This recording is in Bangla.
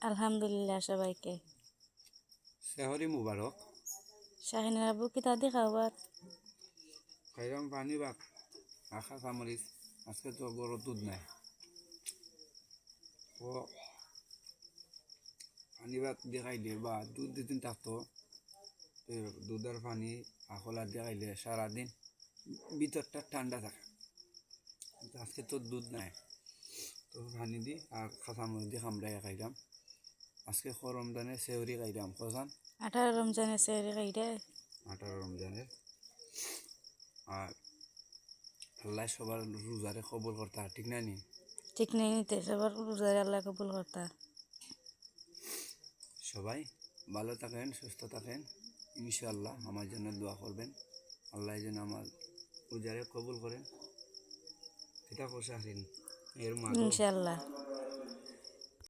আলহামদুলিল্লাহ সবাইকে। সেহরি মুবারক। শাহিনের আব্বু কি তাদি খাবার? খাইলাম পানি ভাত আখা কামড়িস। আজকে তো বড় দুধ নাই, ও পানি ভাত দিয়ে খাইলে বা দুধ দিন থাকতো, দুধের পানি আখলা দিয়ে খাইলে সারাদিন ভিতরটা ঠান্ডা থাকে। কিন্তু আজকে তো দুধ নাই, তো পানি দি আর কাঁচামরিচ দিয়ে কামড়াইয়া খাইলাম। আজকে রমজানে সেহরি খাইলাম কসান 18 রমজানের সেহরি খাইরে। 18 রমজানের। আর আল্লাহ সবার রোজারে কবুল করতা, ঠিক না নি? ঠিক নেই নিতে সবার রোজার আল্লাহ কবুল করতা। সবাই ভালো থাকেন, সুস্থ থাকেন, ইনশাআল্লাহ আমার জন্য দোয়া করবেন। আল্লাহ যেন আমার রোজারে কবুল করেন। এটা করছে আসেন এর মাঝে ইনশাল্লাহ।